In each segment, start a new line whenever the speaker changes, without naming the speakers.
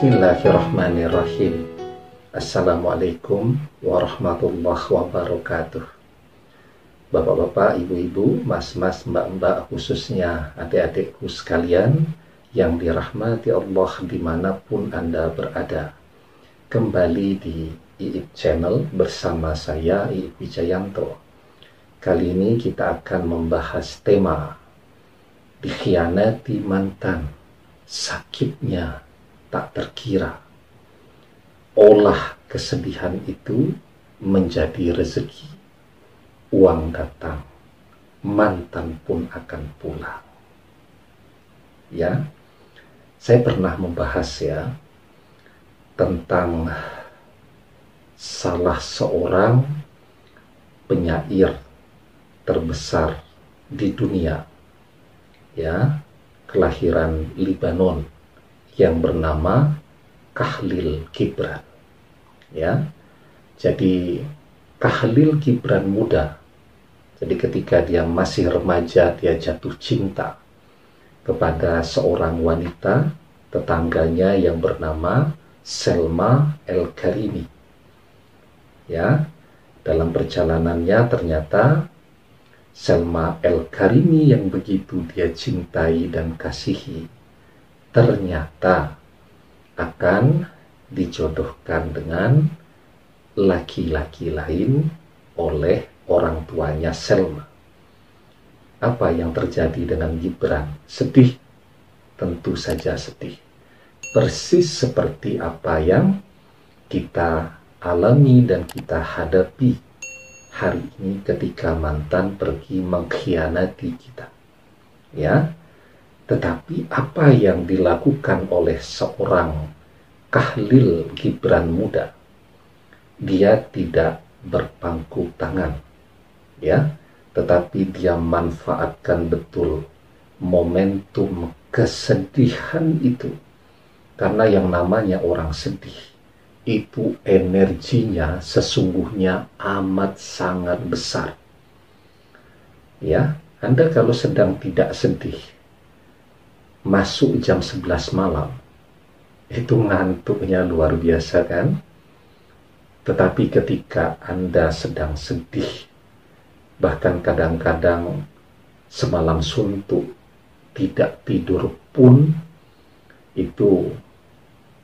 Bismillahirrahmanirrahim. Assalamualaikum warahmatullahi wabarakatuh. Bapak-bapak, ibu-ibu, mas-mas, mbak-mbak, khususnya adik-adikku sekalian yang dirahmati Allah dimanapun Anda berada. Kembali di IIP Channel bersama saya, IIP Wijayanto. Kali ini kita akan membahas tema dikhianati mantan, sakitnya tak terkira. Olah kesedihan itu menjadi rezeki. Uang datang, mantan pun akan pulang. Ya, saya pernah membahas tentang salah seorang penyair terbesar di dunia, kelahiran Lebanon, yang bernama Khalil Gibran. Jadi Khalil Gibran muda. Jadi ketika dia masih remaja, dia jatuh cinta kepada seorang wanita tetangganya yang bernama Selma El-Karimi. Dalam perjalanannya ternyata Selma El-Karimi yang begitu dia cintai dan kasihi ternyata akan dijodohkan dengan laki-laki lain oleh orang tuanya Selma. Apa yang terjadi dengan Gibran? Sedih, tentu saja sedih. Persis seperti apa yang kita alami dan kita hadapi hari ini ketika mantan pergi mengkhianati kita. Tetapi apa yang dilakukan oleh seorang Khalil Gibran muda? Dia tidak berpangku tangan, tetapi dia manfaatkan betul momentum kesedihan itu. Karena yang namanya orang sedih itu energinya sesungguhnya amat sangat besar. Anda kalau sedang tidak sedih, masuk jam 11 malam, itu ngantuknya luar biasa kan? Tetapi ketika Anda sedang sedih, bahkan kadang-kadang semalam suntuk, tidak tidur pun, itu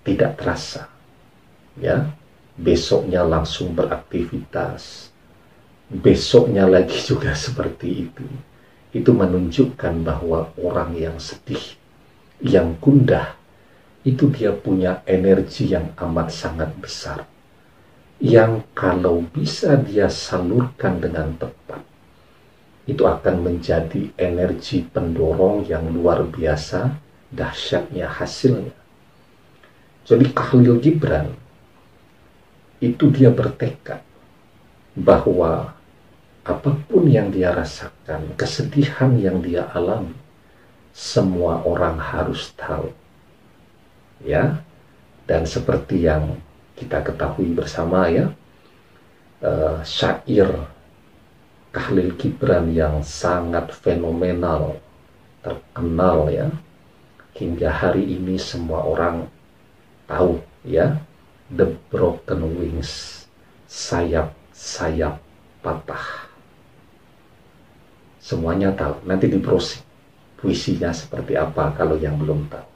tidak terasa. Besoknya langsung beraktivitas, besoknya lagi juga seperti itu. Itu menunjukkan bahwa orang yang sedih, yang gundah, itu dia punya energi yang amat sangat besar, yang kalau bisa dia salurkan dengan tepat, itu akan menjadi energi pendorong yang luar biasa dahsyatnya hasilnya. Jadi Khalil Gibran itu dia bertekad bahwa apapun yang dia rasakan, kesedihan yang dia alami, semua orang harus tahu. Dan seperti yang kita ketahui bersama syair Khalil Gibran yang sangat fenomenal, terkenal hingga hari ini semua orang tahu The Broken Wings, sayap-sayap patah. Semuanya tahu, nanti di browsing puisinya seperti apa kalau yang belum tahu.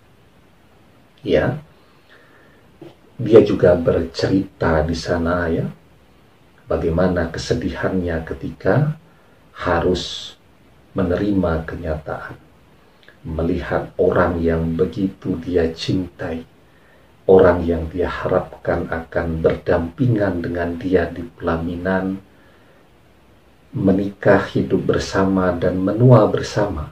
Dia juga bercerita di sana bagaimana kesedihannya ketika harus menerima kenyataan, melihat orang yang begitu dia cintai, orang yang dia harapkan akan berdampingan dengan dia di pelaminan, menikah, hidup bersama dan menua bersama,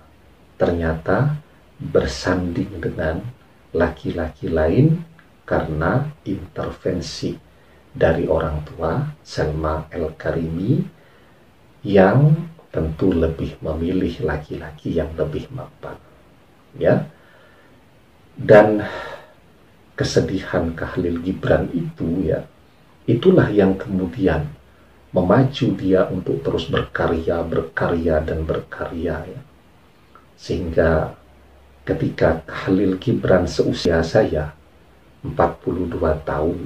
ternyata bersanding dengan laki-laki lain karena intervensi dari orang tua Selma El-Karimi yang tentu lebih memilih laki-laki yang lebih mapan. Dan kesedihan Khalil Gibran itu itulah yang kemudian memacu dia untuk terus berkarya dan berkarya. Sehingga ketika Khalil Gibran seusia saya, 42 tahun,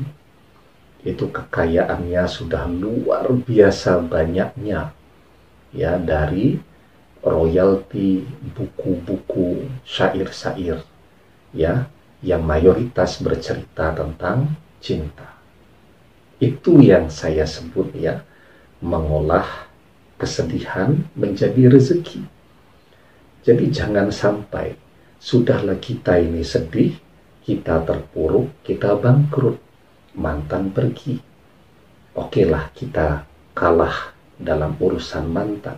itu kekayaannya sudah luar biasa banyaknya, ya, dari royalti, buku-buku, syair-syair, ya, yang mayoritas bercerita tentang cinta. Itu yang saya sebut, ya, mengolah kesedihan menjadi rezeki. Jadi jangan sampai sudahlah kita ini sedih, kita terpuruk, kita bangkrut, mantan pergi. Okelah kita kalah dalam urusan mantan,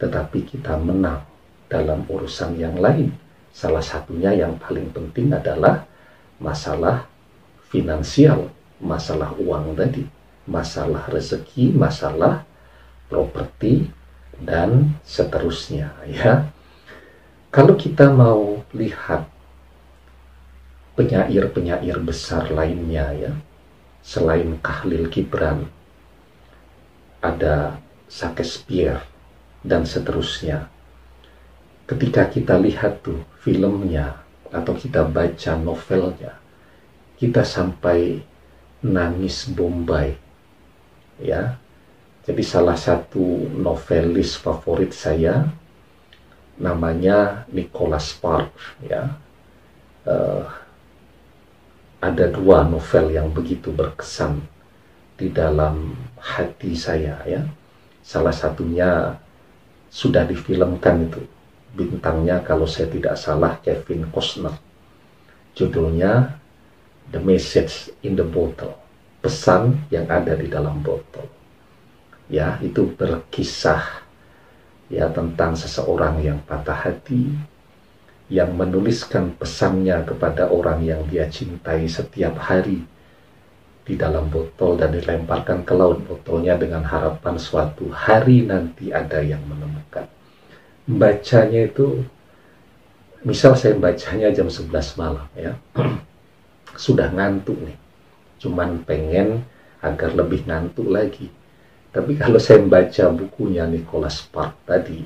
tetapi kita menang dalam urusan yang lain. Salah satunya yang paling penting adalah masalah finansial, masalah uang tadi, masalah rezeki, masalah properti, dan seterusnya, ya. Kalau kita mau lihat penyair-penyair besar lainnya, ya, selain Khalil Gibran, ada Shakespeare, dan seterusnya. Ketika kita lihat tuh filmnya, atau kita baca novelnya, kita sampai nangis bombay, ya. Jadi salah satu novelis favorit saya namanya Nicholas Sparks, ya. Ada dua novel yang begitu berkesan di dalam hati saya, ya. Salah satunya sudah difilmkan itu, bintangnya kalau saya tidak salah Kevin Costner. Judulnya The Message in the Bottle, pesan yang ada di dalam botol. Ya, itu berkisah, ya, tentang seseorang yang patah hati, yang menuliskan pesannya kepada orang yang dia cintai setiap hari di dalam botol dan dilemparkan ke laut botolnya dengan harapan suatu hari nanti ada yang menemukan. Bacanya itu, misal saya bacanya jam 11 malam, ya, sudah ngantuk nih, cuman pengen agar lebih ngantuk lagi. Tapi kalau saya baca bukunya Nicholas Sparks tadi,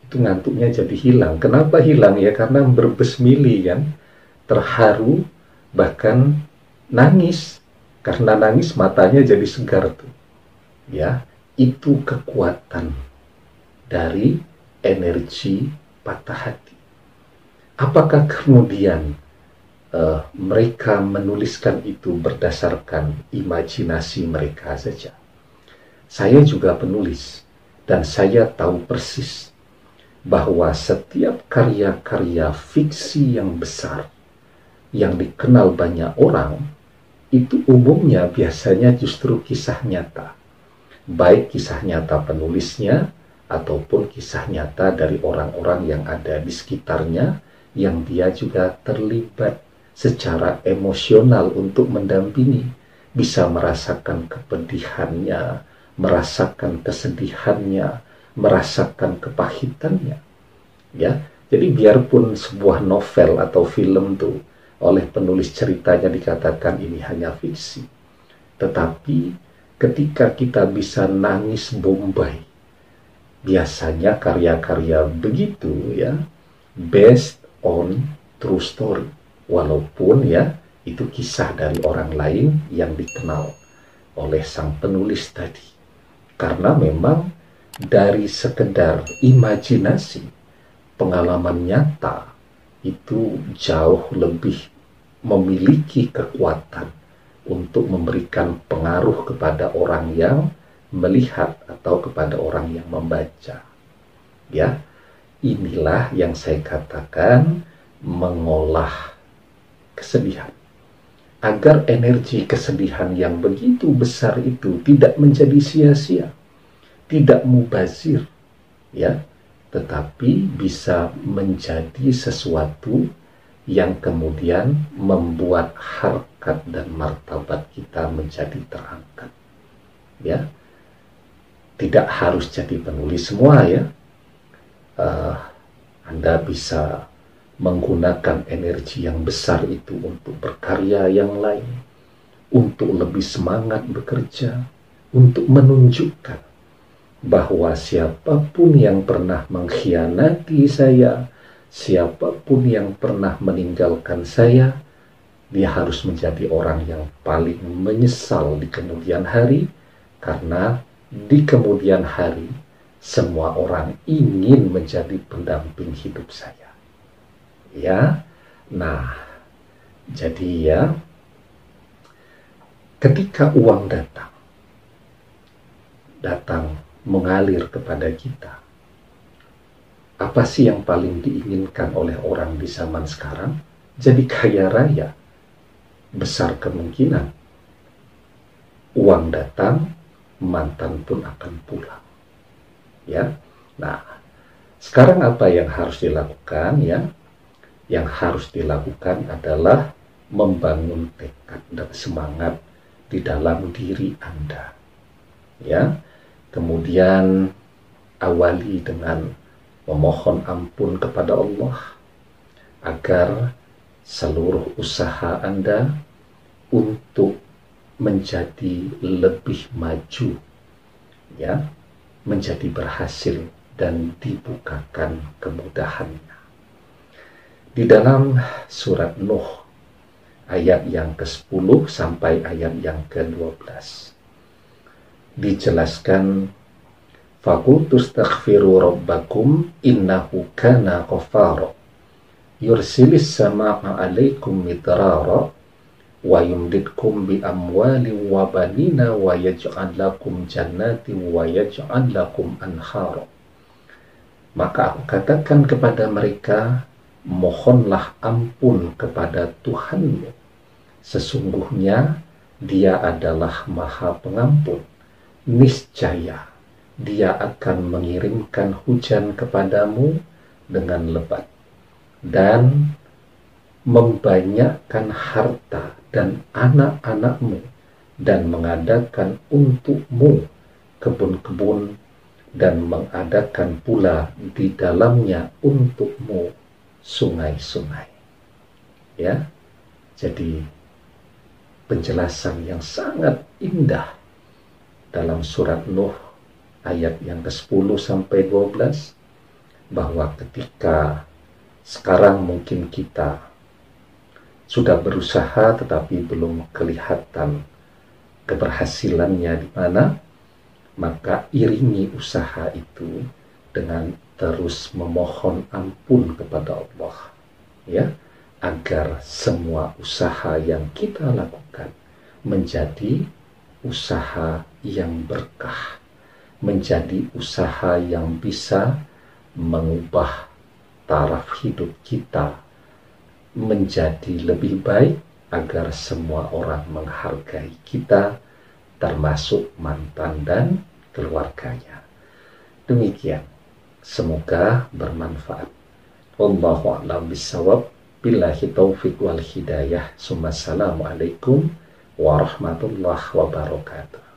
itu ngantuknya jadi hilang. Kenapa hilang? Ya karena berbesmili, kan, terharu, bahkan nangis. Karena nangis matanya jadi segar tuh. Ya, itu kekuatan dari energi patah hati. Apakah kemudian mereka menuliskan itu berdasarkan imajinasi mereka saja? Saya juga penulis, dan saya tahu persis bahwa setiap karya-karya fiksi yang besar, yang dikenal banyak orang, itu umumnya biasanya justru kisah nyata. Baik kisah nyata penulisnya, ataupun kisah nyata dari orang-orang yang ada di sekitarnya, yang dia juga terlibat secara emosional untuk mendampingi, bisa merasakan kepedihannya, merasakan kesedihannya, merasakan kepahitannya, ya. Jadi biarpun sebuah novel atau film tuh oleh penulis ceritanya dikatakan ini hanya fiksi, tetapi ketika kita bisa nangis bombay, biasanya karya-karya begitu, ya, based on true story, walaupun, ya, itu kisah dari orang lain yang dikenal oleh sang penulis tadi. Karena memang dari sekedar imajinasi, pengalaman nyata itu jauh lebih memiliki kekuatan untuk memberikan pengaruh kepada orang yang melihat atau kepada orang yang membaca. Ya, inilah yang saya katakan mengolah kesedihan. Agar energi kesedihan yang begitu besar itu tidak menjadi sia-sia, tidak mubazir, ya, tetapi bisa menjadi sesuatu yang kemudian membuat harkat dan martabat kita menjadi terangkat. Ya, tidak harus jadi penulis semua, ya. Anda bisa menggunakan energi yang besar itu untuk berkarya yang lain, untuk lebih semangat bekerja, untuk menunjukkan bahwa siapapun yang pernah mengkhianati saya, siapapun yang pernah meninggalkan saya, dia harus menjadi orang yang paling menyesal di kemudian hari, karena di kemudian hari semua orang ingin menjadi pendamping hidup saya. Ya, nah, jadi ya, ketika uang datang mengalir kepada kita, apa sih yang paling diinginkan oleh orang di zaman sekarang? Jadi kaya raya. Besar kemungkinan uang datang, mantan pun akan pulang. Ya. Nah, sekarang apa yang harus dilakukan ya? Yang harus dilakukan adalah membangun tekad dan semangat di dalam diri Anda. Ya. Kemudian awali dengan memohon ampun kepada Allah agar seluruh usaha Anda untuk menjadi lebih maju, ya, menjadi berhasil dan dibukakan kemudahannya. Di dalam surat Nuh ayat yang ke-10 sampai ayat yang ke-12 dijelaskan, Fakultus taghfiru rabbakum innahu kana ghafara yursilis sama'a alaikum midrara wa yumdidkum bi amwalin wa banina wa yaj'al lakum jannatin wa yaj'al lakum anhara. Maka aku katakan kepada mereka, mohonlah ampun kepada Tuhanmu, sesungguhnya Dia adalah Maha Pengampun. Niscaya Dia akan mengirimkan hujan kepadamu dengan lebat dan membanyakkan harta dan anak-anakmu, dan mengadakan untukmu kebun-kebun, dan mengadakan pula di dalamnya untukmu sungai-sungai. Ya, jadi penjelasan yang sangat indah dalam surat Nuh ayat yang ke-10 sampai 12, bahwa ketika sekarang mungkin kita sudah berusaha tetapi belum kelihatan keberhasilannya di mana, maka iringi usaha itu dengan terus memohon ampun kepada Allah, ya, agar semua usaha yang kita lakukan menjadi usaha yang berkah, menjadi usaha yang bisa mengubah taraf hidup kita menjadi lebih baik, agar semua orang menghargai kita, termasuk mantan dan keluarganya. Demikian, semoga bermanfaat. Wallahu a'lam bishawab. Billahi taufiq wal hidayah. Assalamualaikum warahmatullahi wabarakatuh.